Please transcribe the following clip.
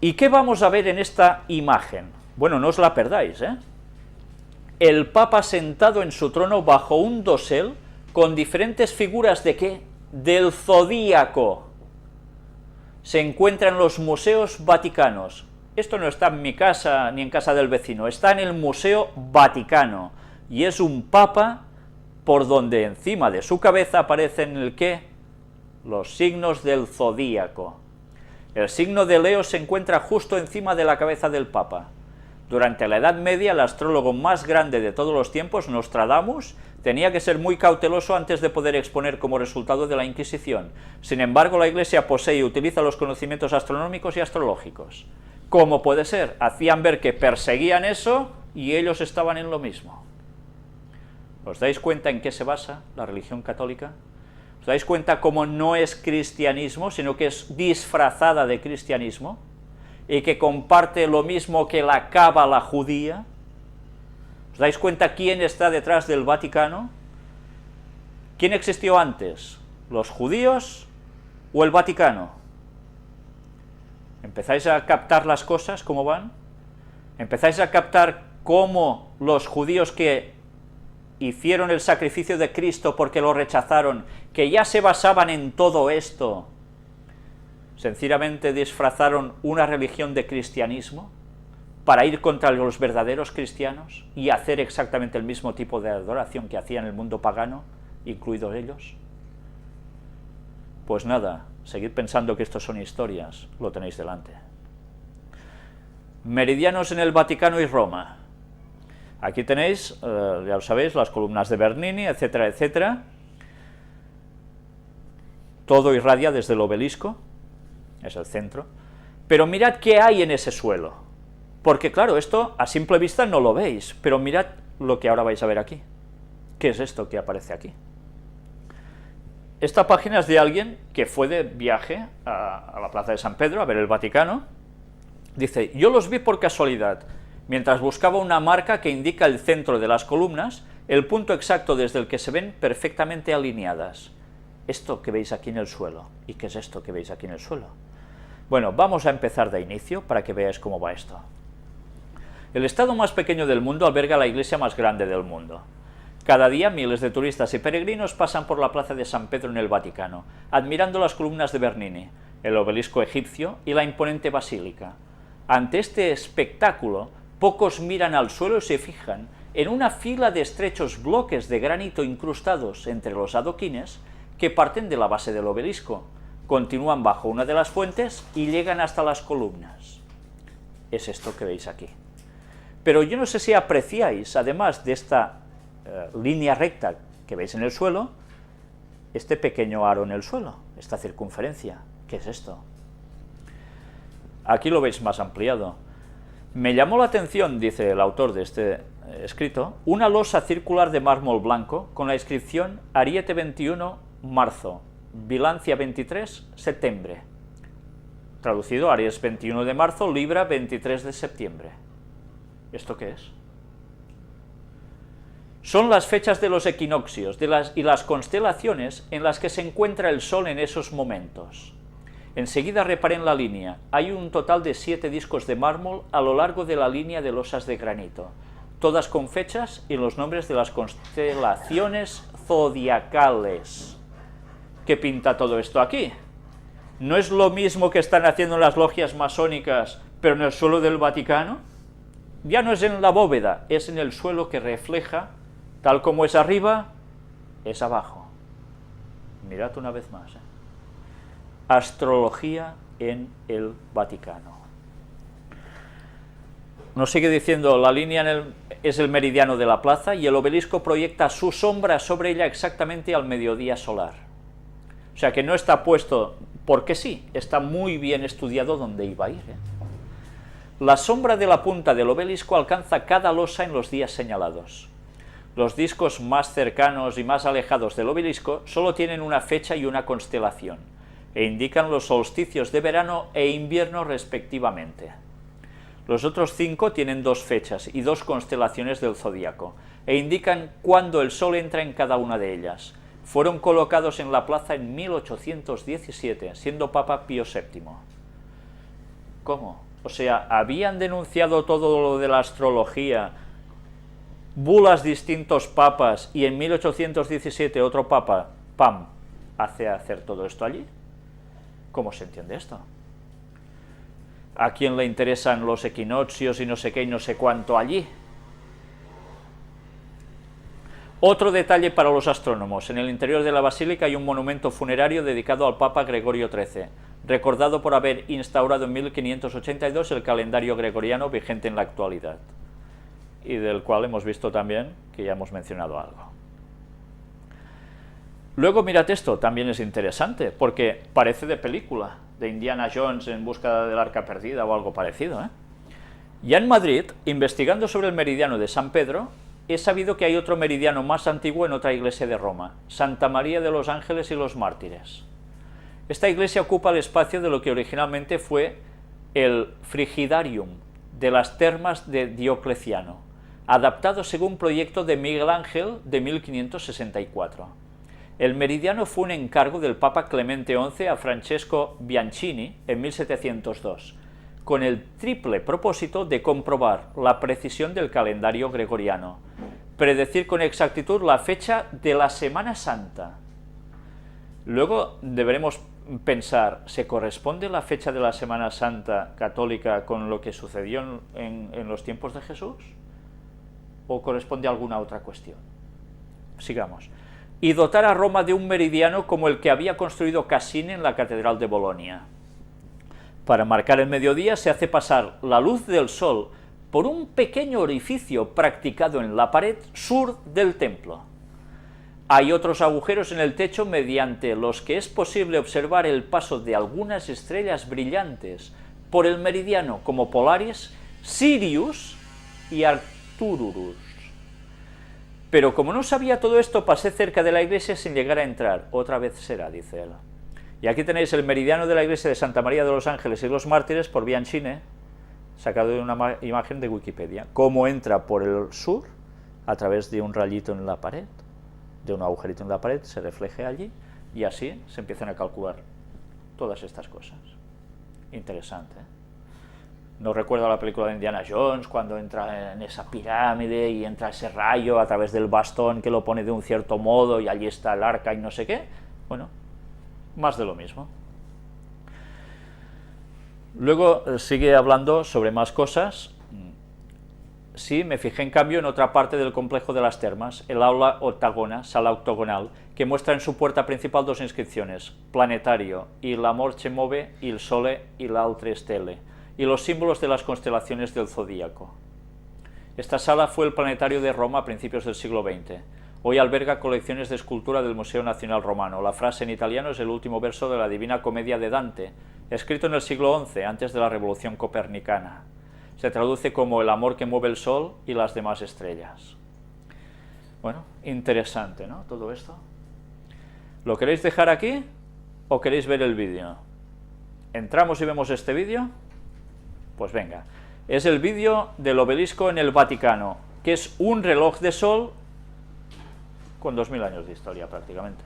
¿Y qué vamos a ver en esta imagen? Bueno, no os la perdáis, ¿eh? El Papa sentado en su trono bajo un dosel con diferentes figuras ¿de qué? Del zodíaco. Se encuentra en los museos vaticanos. Esto no está en mi casa ni en casa del vecino, está en el Museo Vaticano, y es un papa por donde encima de su cabeza aparecen el ¿qué? Los signos del zodíaco. El signo de Leo se encuentra justo encima de la cabeza del papa. Durante la Edad Media, el astrólogo más grande de todos los tiempos, Nostradamus, tenía que ser muy cauteloso antes de poder exponer como resultado de la Inquisición. Sin embargo, la Iglesia posee y utiliza los conocimientos astronómicos y astrológicos. ¿Cómo puede ser? Hacían ver que perseguían eso y ellos estaban en lo mismo. ¿Os dais cuenta en qué se basa la religión católica? ¿Os dais cuenta cómo no es cristianismo, sino que es disfrazada de cristianismo? Y que comparte lo mismo que la cábala judía. ¿Os dais cuenta quién está detrás del Vaticano? ¿Quién existió antes? ¿Los judíos o el Vaticano? ¿Empezáis a captar las cosas, cómo van? ¿Empezáis a captar cómo los judíos que hicieron el sacrificio de Cristo porque lo rechazaron, que ya se basaban en todo esto, sencillamente disfrazaron una religión de cristianismo para ir contra los verdaderos cristianos y hacer exactamente el mismo tipo de adoración que hacían el mundo pagano, incluidos ellos? Pues nada, seguid pensando que esto son historias, lo tenéis delante. Meridianos en el Vaticano y Roma. Aquí tenéis, ya lo sabéis, las columnas de Bernini, etcétera, etcétera. Todo irradia desde el obelisco, es el centro, pero mirad qué hay en ese suelo, porque claro, esto a simple vista no lo veis, pero mirad lo que ahora vais a ver aquí. ¿Qué es esto que aparece aquí? Esta página es de alguien que fue de viaje a la Plaza de San Pedro a ver el Vaticano. Dice, yo los vi por casualidad, mientras buscaba una marca que indica el centro de las columnas, el punto exacto desde el que se ven perfectamente alineadas. Esto que veis aquí en el suelo. ¿Y qué es esto que veis aquí en el suelo? Bueno, vamos a empezar de inicio para que veáis cómo va esto. El estado más pequeño del mundo alberga la iglesia más grande del mundo. Cada día miles de turistas y peregrinos pasan por la plaza de San Pedro en el Vaticano, admirando las columnas de Bernini, el obelisco egipcio y la imponente basílica. Ante este espectáculo, pocos miran al suelo y se fijan en una fila de estrechos bloques de granito incrustados entre los adoquines que parten de la base del obelisco, continúan bajo una de las fuentes y llegan hasta las columnas. Es esto que veis aquí. Pero yo no sé si apreciáis, además de esta línea recta que veis en el suelo, este pequeño aro en el suelo, esta circunferencia. ¿Qué es esto? Aquí lo veis más ampliado. Me llamó la atención, dice el autor de este escrito, una losa circular de mármol blanco con la inscripción Ariete 21, marzo, Bilancia 23, septiembre. Traducido, Aries 21 de marzo, Libra 23 de septiembre. ¿Esto qué es? Son las fechas de los equinoccios y las constelaciones en las que se encuentra el Sol en esos momentos. Enseguida reparé en la línea. Hay un total de 7 discos de mármol a lo largo de la línea de losas de granito, todas con fechas y los nombres de las constelaciones zodiacales. ¿Qué pinta todo esto aquí? ¿No es lo mismo que están haciendo las logias masónicas, pero en el suelo del Vaticano? Ya no es en la bóveda, es en el suelo que refleja, tal como es arriba, es abajo. Mirad una vez más. Astrología en el Vaticano. Nos sigue diciendo, la línea es el meridiano de la plaza y el obelisco proyecta su sombra sobre ella exactamente al mediodía solar. O sea que no está puesto porque sí, está muy bien estudiado dónde iba a ir. La sombra de la punta del obelisco alcanza cada losa en los días señalados. Los discos más cercanos y más alejados del obelisco solo tienen una fecha y una constelación, e indican los solsticios de verano e invierno respectivamente. Los otros 5 tienen 2 fechas y 2 constelaciones del zodíaco, e indican cuándo el sol entra en cada una de ellas. Fueron colocados en la plaza en 1817, siendo Papa Pío VII. ¿Cómo? O sea, habían denunciado todo lo de la astrología, bulas distintos papas, y en 1817 otro papa, ¡pam!, hace hacer todo esto allí. ¿Cómo se entiende esto? ¿A quién le interesan los equinoccios y no sé qué y no sé cuánto allí? Otro detalle para los astrónomos: en el interior de la basílica hay un monumento funerario dedicado al Papa Gregorio XIII, recordado por haber instaurado en 1582 el calendario gregoriano vigente en la actualidad, y del cual hemos visto también que ya hemos mencionado algo. Luego mirad esto, también es interesante, porque parece de película, de Indiana Jones en busca del arca perdida o algo parecido, ¿eh? Ya en Madrid, investigando sobre el meridiano de San Pedro, he sabido que hay otro meridiano más antiguo en otra iglesia de Roma, Santa María de los Ángeles y los Mártires. Esta iglesia ocupa el espacio de lo que originalmente fue el Frigidarium de las termas de Diocleciano, adaptado según proyecto de Miguel Ángel de 1564. El meridiano fue un encargo del Papa Clemente XI a Francesco Bianchini en 1702, con el triple propósito de comprobar la precisión del calendario gregoriano, predecir con exactitud la fecha de la Semana Santa. Luego deberemos pensar, ¿se corresponde la fecha de la Semana Santa católica con lo que sucedió en los tiempos de Jesús? ¿O corresponde a alguna otra cuestión? Sigamos. Y dotar a Roma de un meridiano como el que había construido Cassini en la Catedral de Bolonia. Para marcar el mediodía se hace pasar la luz del sol por un pequeño orificio practicado en la pared sur del templo. Hay otros agujeros en el techo mediante los que es posible observar el paso de algunas estrellas brillantes por el meridiano, como Polaris, Sirius y Arcturus. Pero como no sabía todo esto, pasé cerca de la iglesia sin llegar a entrar. Otra vez será, dice él. Y aquí tenéis el meridiano de la iglesia de Santa María de los Ángeles y los Mártires por Bianchini, sacado de una imagen de Wikipedia. Cómo entra por el sur, a través de un rayito en la pared, de un agujerito en la pared, se refleje allí, y así se empiezan a calcular todas estas cosas. Interesante, ¿eh? No recuerdo la película de Indiana Jones, cuando entra en esa pirámide y entra ese rayo a través del bastón que lo pone de un cierto modo y allí está el arca y no sé qué. Bueno, más de lo mismo. Luego sigue hablando sobre más cosas. Sí, me fijé en cambio en otra parte del complejo de las termas, el aula octagona, sala octogonal, que muestra en su puerta principal dos inscripciones: planetario, il amor che move, il sole y le altre stelle, y los símbolos de las constelaciones del zodíaco. Esta sala fue el planetario de Roma a principios del siglo XX. Hoy alberga colecciones de escultura del Museo Nacional Romano. La frase en italiano es el último verso de la Divina Comedia de Dante, escrito en el siglo XI, antes de la Revolución Copernicana. Se traduce como el amor que mueve el sol y las demás estrellas. Bueno, interesante, ¿no?, todo esto. ¿Lo queréis dejar aquí o queréis ver el vídeo? ¿Entramos y vemos este vídeo? Pues venga. Es el vídeo del obelisco en el Vaticano, que es un reloj de sol con 2000 años de historia prácticamente.